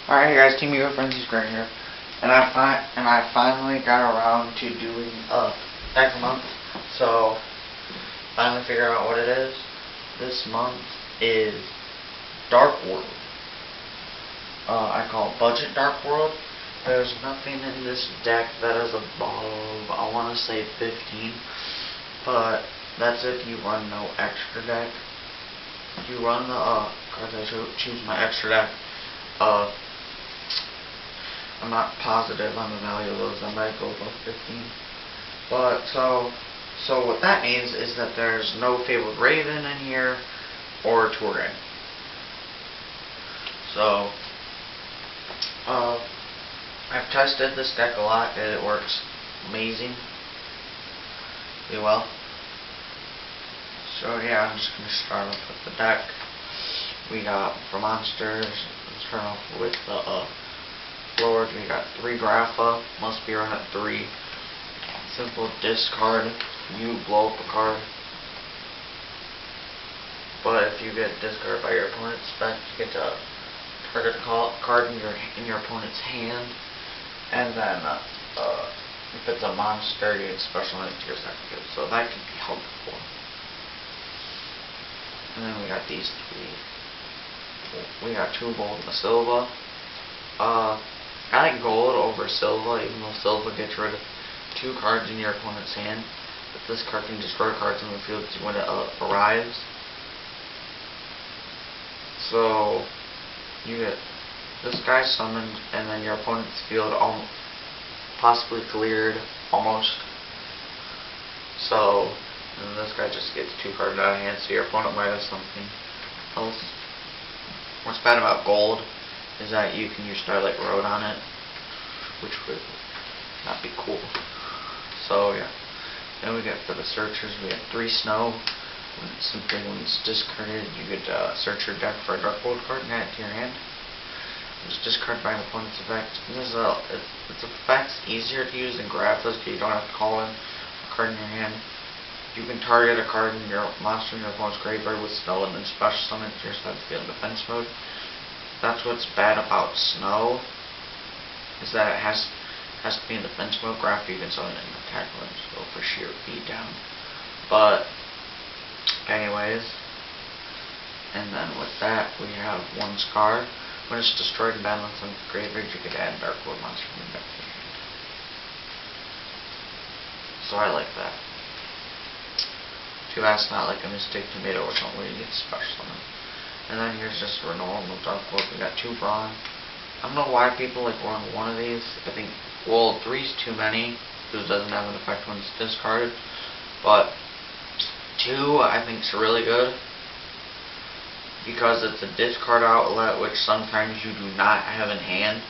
Alright guys, Team Frenzy Greg here, and I finally got around to doing a deck month. So finally figured out what it is. This month is Dark World. I call it Budget Dark World. There's nothing in this deck that is above, I want to say 15, but that's if you run no extra deck. If you run the cards I choose my extra deck, I'm not positive on the value of those. I might go above 15. But so what that means is that there's no Fabled Raven in here or Tour Guide. So I've tested this deck a lot and it works amazing. Pretty well. So yeah, I'm just gonna start off with the deck. We got for monsters, let's start off with the Lord. We got 3 Grapha, must be run at 3. Simple discard, you blow up a card. But if you get discarded by your opponent's spec, you get to target a card in your opponent's hand, and then if it's a monster, you get special link to your second field. So that can be helpful. And then we got these 3. We got 2 gold and a silver. I like gold over silver, even though silver gets rid of 2 cards in your opponent's hand. But this card can destroy cards on the field when it arrives. So you get this guy summoned, and then your opponent's field possibly cleared, almost. So and this guy just gets 2 cards out of hand, so your opponent might have something else. What's bad about gold is that you can use Starlight Road on it, which would not be cool. So yeah. Then we get for the searchers, we have 3 snow. When it's discarded, you could search your deck for a Dark World card and add it to your hand. It's discarded by an opponent's effect. This is its effect's easier to use than Grapha's, because you don't have to call in a card in your hand. You can target a card in your monster in your opponent's graveyard with snow and then special summon it to your side field in defense mode. That's what's bad about snow, is that it has to be in defense mode. Graph you can summon it in attack mode, so for sheer beatdown. But anyways, and then with that we have 1 Scar. When it's destroyed in battle in some graveyard, you could add Dark World monster from your deck to your hand. So I like that. Too bad it's not like a Mystic Tomato or something where you get special summon. And then here's just a normal Dark World. We got 2 Brawn. I don't know why people like run 1 of these. I think, well, 3's too many, because it doesn't have an effect when it's discarded. But 2 I think is really good, because it's a discard outlet, which sometimes you do not have in hand.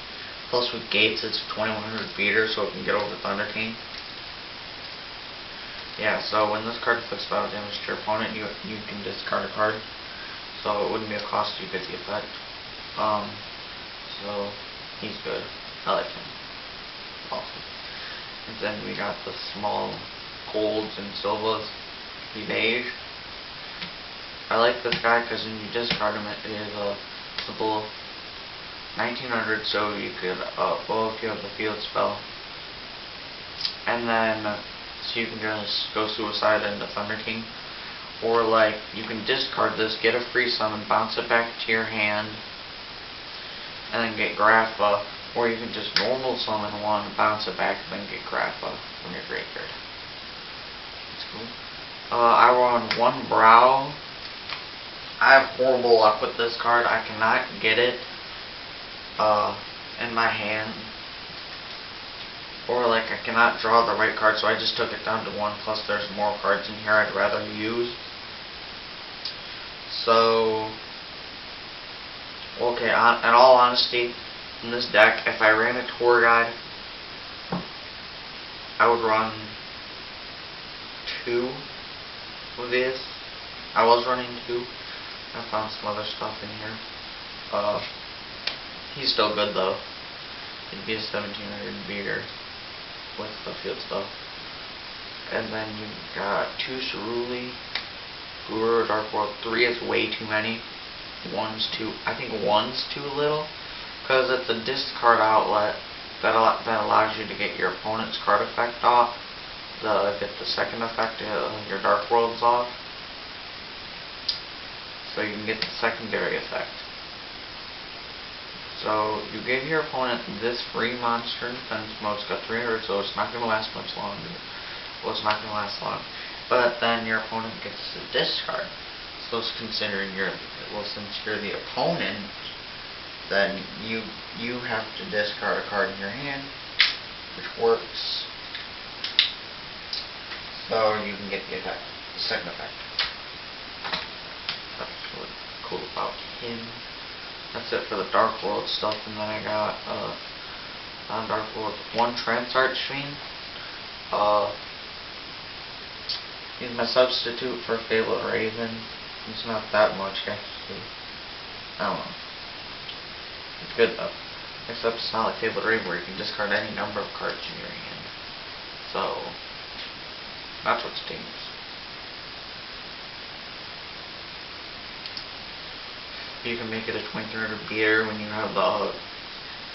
Plus with Gates it's 2100 beater, so it can get over Thunder King. Yeah, so when this card inflicts battle damage to your opponent, you can discard a card. So it wouldn't be a cost, you get the effect. So he's good. I like him. Awesome. And then we got the small golds and silvers. The beige. I like this guy because when you discard him, it is a simple 1900, so you could blow up the field spell. And then so you can just go suicide into Thunder King. Or like, you can discard this, get a free summon, bounce it back to your hand, and then get Grapha. Or you can just normal summon 1, bounce it back, and then get Grapha from your graveyard. That's cool. I run 1 Brow. I have horrible luck with this card. I cannot get it in my hand. Or like, I cannot draw the right card, so I just took it down to 1, plus there's more cards in here I'd rather use. So, okay, in all honesty, in this deck, if I ran a Tour Guide, I would run 2 of these. I was running 2. I found some other stuff in here. He's still good though. He'd be a 1700 beater with the field stuff. And then you got 2 Ceruli, Guru, Dark World. 3 is way too many. I think 1's too little, Because it's a discard outlet that allows you to get your opponent's card effect off. Get the second effect, your Dark World's off. So you can get the secondary effect. So you give your opponent this free monster in defense mode. It's got 300, so it's not going to last much longer. Well, it's not going to last long. But then your opponent gets to discard. So it's considering since you're the opponent, then you have to discard a card in your hand, which works. So you can get the effect, the second effect. That's really cool about him. That's it for the Dark World stuff, and then I got on Dark World 1 Trance Archfiend. He's my substitute for Fabled Raven. It's not that much actually. I don't know. It's good though. Except it's not like Fabled Raven where you can discard any number of cards in your hand. So that's what stings. You can make it a 2300 beater when you have the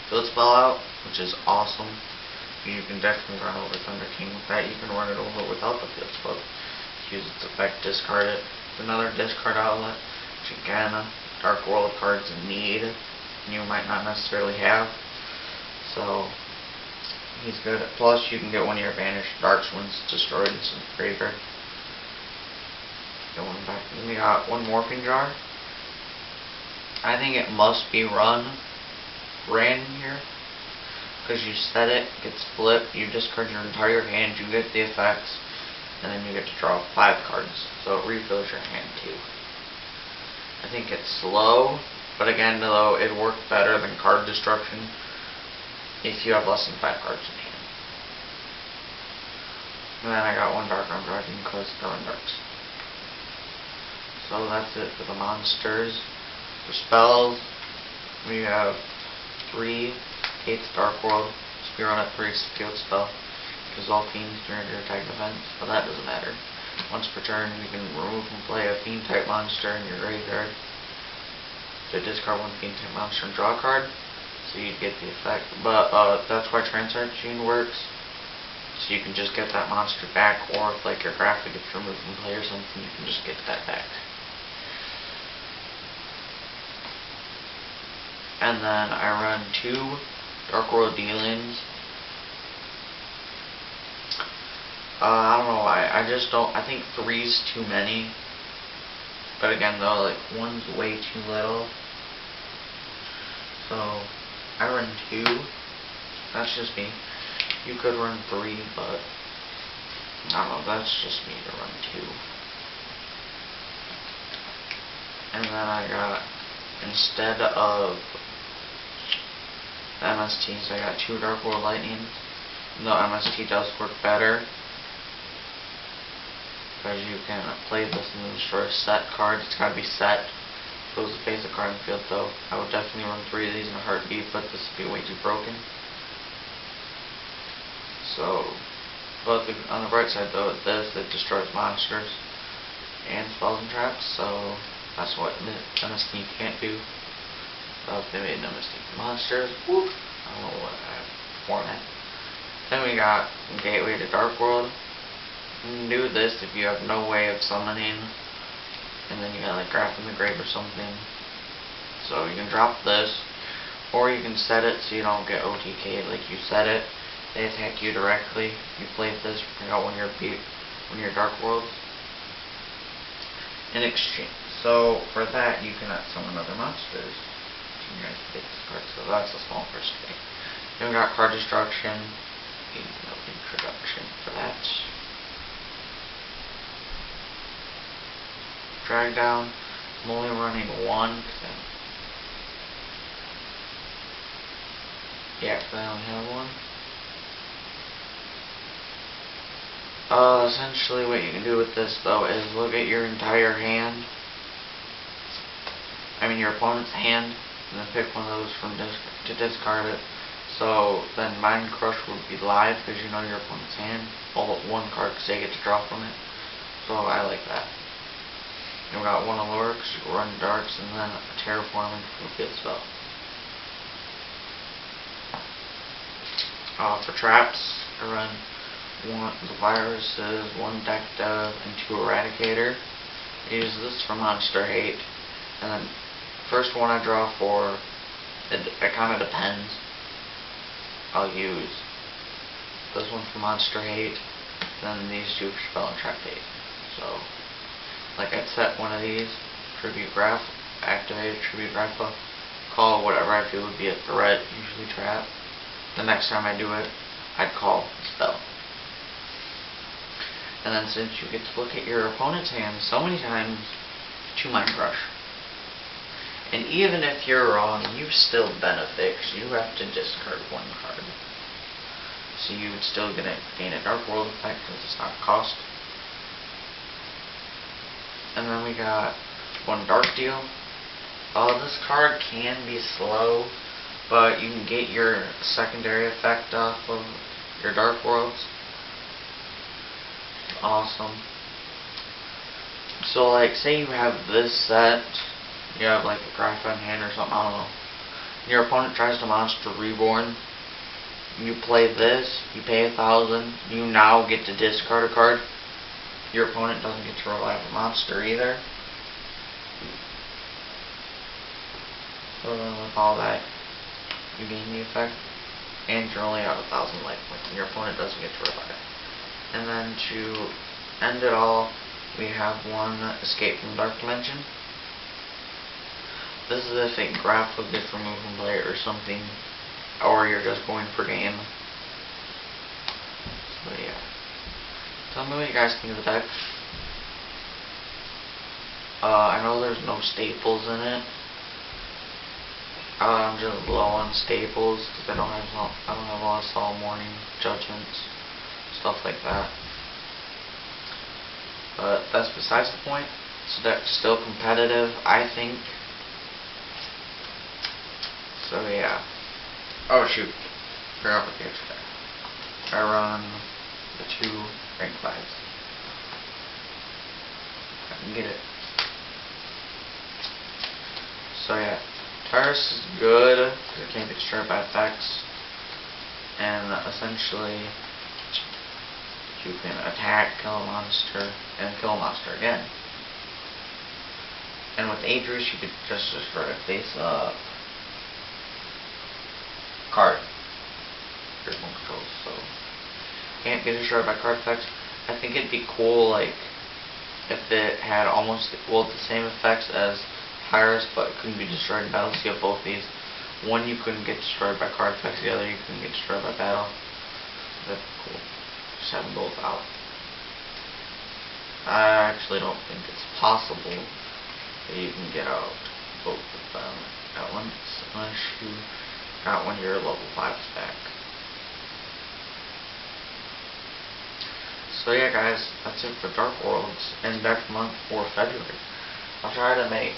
field spell out, which is awesome. You can definitely run over Thunder King with that. You can run it over without the field spell. Use its effect, discard it. Another discard outlet, which again, Dark World cards in need, and you might not necessarily have. So he's good. Plus, you can get one of your banished darks when it's destroyed in some graveyard. Get one back. Then we got one Morphing Jar. I think it must be ran here, because you set it, gets flipped, you discard your entire hand, you get the effects, and then you get to draw 5 cards, so it refills your hand too. I think it's slow, but again though, it works better than card destruction if you have less than 5 cards in hand. And then I got one Dark Arm Dragon because throwing darks. So that's it for the monsters. For spells, we have 3 Gates Dark World. So we run at 3 field spell. Because all fiends 300 attack defense, but that doesn't matter. Once per turn, you can remove and play a fiend type monster in your graveyard. To discard one fiend type monster and draw a card, so you get the effect. But that's why Trance Archfiend works. So you can just get that monster back, or if like your graphic gets removed from play or something, you can just get that back. And then I run 2 Dark World Dealings. I don't know, I just don't, I think 3's too many. But again though, like 1's way too little. So I run 2. That's just me. You could run 3, but I don't know, that's just me to run 2. And then I got, instead of the MSTs, I got 2 Dark World Lightning. No, MST does work better, because you can play this and then destroy a set card. It's got to be set. Goes the basic card in the field though. I would definitely run 3 of these in a heartbeat, but this would be way too broken. So, but on the bright side though, it destroys monsters and spells and traps, so that's what MST can't do. If they made an MST for monsters, whoop, I don't know what format. Then we got Gateway to Dark World. You can do this if you have no way of summoning, and then you got like Graph in the Grave or something. So you can drop this, or you can set it so you don't get OTK. Like you set it, they attack you directly. You play this, bring out one of your Dark Worlds in exchange. So for that, you cannot summon other monsters. You guys get this card, so that's a small first thing. Then we got Card Destruction. No introduction for that. Drag down. I'm only running 1 because I only have 1. Essentially what you can do with this though is look at your entire hand. I mean your opponent's hand, and then pick one of those to discard it. So then Mind Crush would be live because you know your opponent's hand. All but 1 card because they get to draw from it. So I like that. And we got 1 Allure because you run darks, and then a Terraforming for the field spell. For traps, I run one the viruses, one deck dev, and 2 eradicator. I use this for monster hate, and then first one I draw for it kind of depends. I'll use this one for monster hate, then these 2 for spell and trap hate. So, like I'd set one of these, tribute graph, activate tribute grappa, call whatever I feel would be a threat, usually trap. The next time I do it, I'd call spell. And then since you get to look at your opponent's hand so many times, 2 Mind Crush. And even if you're wrong, you still benefit because you have to discard 1 card. So you would still gain a Dark World effect because it's not a cost. And then we got 1 Dark Deal. This card can be slow, but you can get your secondary effect off of your Dark Worlds. Awesome. So like, say you have this set, you have like a Graph on hand or something, I don't know. Your opponent tries to monster reborn. You play this, you pay 1,000, you now get to discard a card. Your opponent doesn't get to revive a monster either. So then with all that, you gain the effect, and you're only out 1,000 life points, and your opponent doesn't get to revive. And then to end it all, we have 1 Escape from Dark Dimension. This is if a graph gets removed from play or something, or you're just going for game. So yeah. Tell me what you guys think of the deck. I know there's no staples in it. I'm just low on staples because I don't have a lot of Solemn Warning, Judgments, stuff like that. But that's besides the point. So deck's still competitive, I think. So yeah. Oh shoot. Forgot what the extra deck. I run the 2 rank 5s. I can get it. So yeah. Tyrus is good because it can't be destroyed by effects. And essentially you can attack, kill a monster, and kill a monster again. And with Adrius you could just destroy a face-up card. Your own controls, so can't be destroyed by card effects. I think it'd be cool, like, if it had almost the same effects as Tyrus, but it couldn't be destroyed in battle. So you have both these. One you couldn't get destroyed by card effects, the other you couldn't get destroyed by battle. That'd be cool. Just have them both out. I actually don't think it's possible that you can get out both of them at once unless you got one of your level 5s back. So yeah guys, that's it for Dark Worlds and next month for February. I'll try to make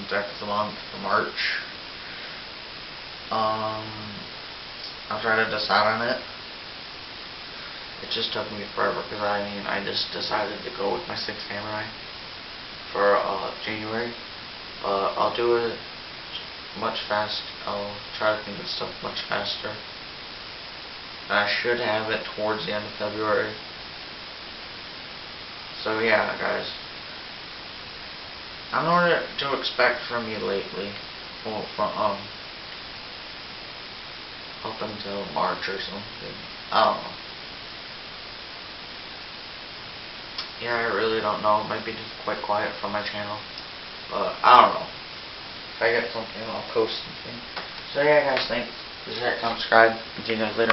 deck of the month for March. I'll try to decide on it. It just took me forever because I just decided to go with my 6 Samurai for January. I'll do it much fast. I'll try to think of stuff much faster. I should have it towards the end of February. So yeah, guys. I don't know what to expect from me lately. Well, from up until March or something. I don't know. Yeah, I really don't know. It might be just quite quiet from my channel. But I don't know. If I get something, I'll post something. So yeah, guys, thanks. Please like, comment, subscribe. See you guys later.